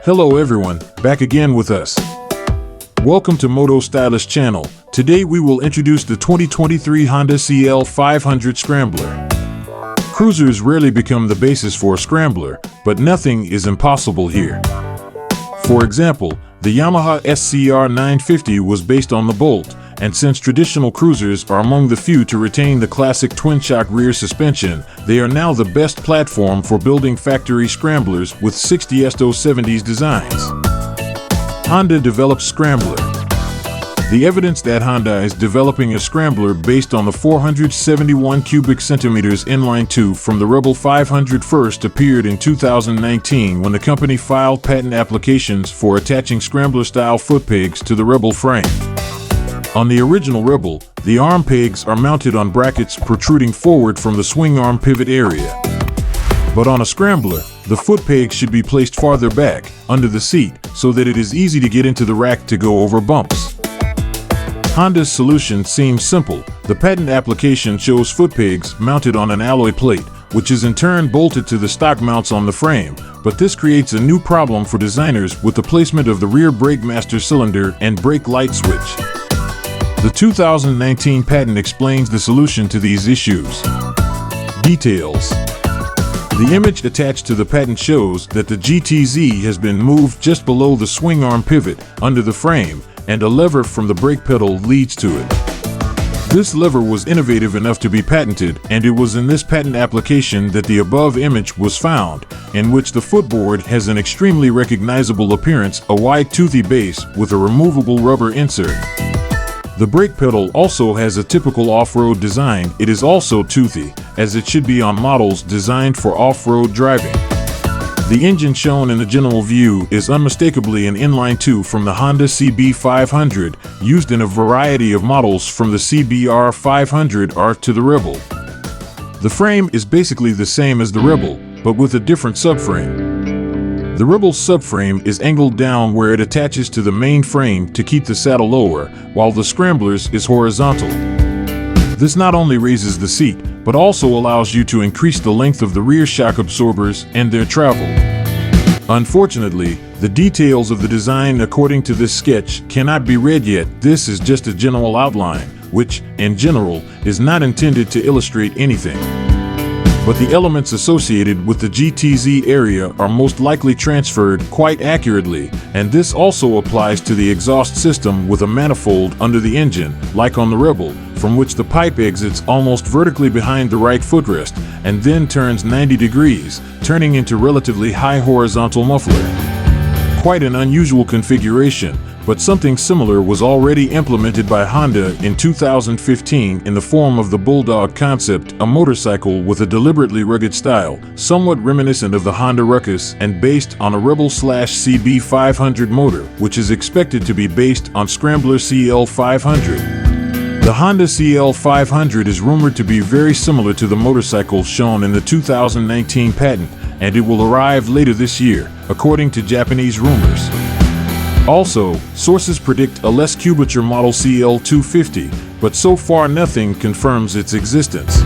Hello everyone, back again with us. Welcome to Moto Stylish channel. Today we will introduce the 2023 Honda CL500 Scrambler. Cruisers rarely become the basis for a scrambler, but nothing is impossible here. For example, the Yamaha SCR 950 was based on the Bolt, and since traditional cruisers are among the few to retain the classic twin-shock rear suspension, they are now the best platform for building factory scramblers with 60 SO70s designs. Honda develops Scrambler. The evidence that Honda is developing a scrambler based on the 471 cubic centimeters inline-two from the Rebel 500 first appeared in 2019 when the company filed patent applications for attaching scrambler-style footpegs to the Rebel frame. On the original Rebel, the arm pegs are mounted on brackets protruding forward from the swing arm pivot area. But on a Scrambler, the foot pegs should be placed farther back, under the seat, so that it is easy to get into the rack to go over bumps. Honda's solution seems simple. The patent application shows foot pegs mounted on an alloy plate, which is in turn bolted to the stock mounts on the frame, but this creates a new problem for designers with the placement of the rear brake master cylinder and brake light switch. The 2019 patent explains the solution to these issues. Details. The image attached to the patent shows that the GTZ has been moved just below the swing arm pivot under the frame, and a lever from the brake pedal leads to it. This lever was innovative enough to be patented, and it was in this patent application that the above image was found, in which the footboard has an extremely recognizable appearance, a wide toothy base with a removable rubber insert. The brake pedal also has a typical off-road design. It is also toothy, as it should be on models designed for off-road driving. The engine shown in the general view is unmistakably an inline-two from the Honda CB500, used in a variety of models from the CBR500R to the Rebel. The frame is basically the same as the Rebel, but with a different subframe. The Rebel's subframe is angled down where it attaches to the main frame to keep the saddle lower, while the Scrambler's is horizontal. This not only raises the seat, but also allows you to increase the length of the rear shock absorbers and their travel. Unfortunately, the details of the design according to this sketch cannot be read yet. This is just a general outline, which, in general, is not intended to illustrate anything. But the elements associated with the GTZ area are most likely transferred quite accurately, and this also applies to the exhaust system with a manifold under the engine, like on the Rebel, from which the pipe exits almost vertically behind the right footrest, and then turns 90 degrees, turning into relatively high horizontal muffler. Quite an unusual configuration, but something similar was already implemented by Honda in 2015 in the form of the Bulldog concept, a motorcycle with a deliberately rugged style, somewhat reminiscent of the Honda Ruckus and based on a Rebel/CB500 motor, which is expected to be based on Scrambler CL500. The Honda CL500 is rumored to be very similar to the motorcycle shown in the 2019 patent, and it will arrive later this year, according to Japanese rumors. Also, sources predict a less curvature model CL250, but so far nothing confirms its existence.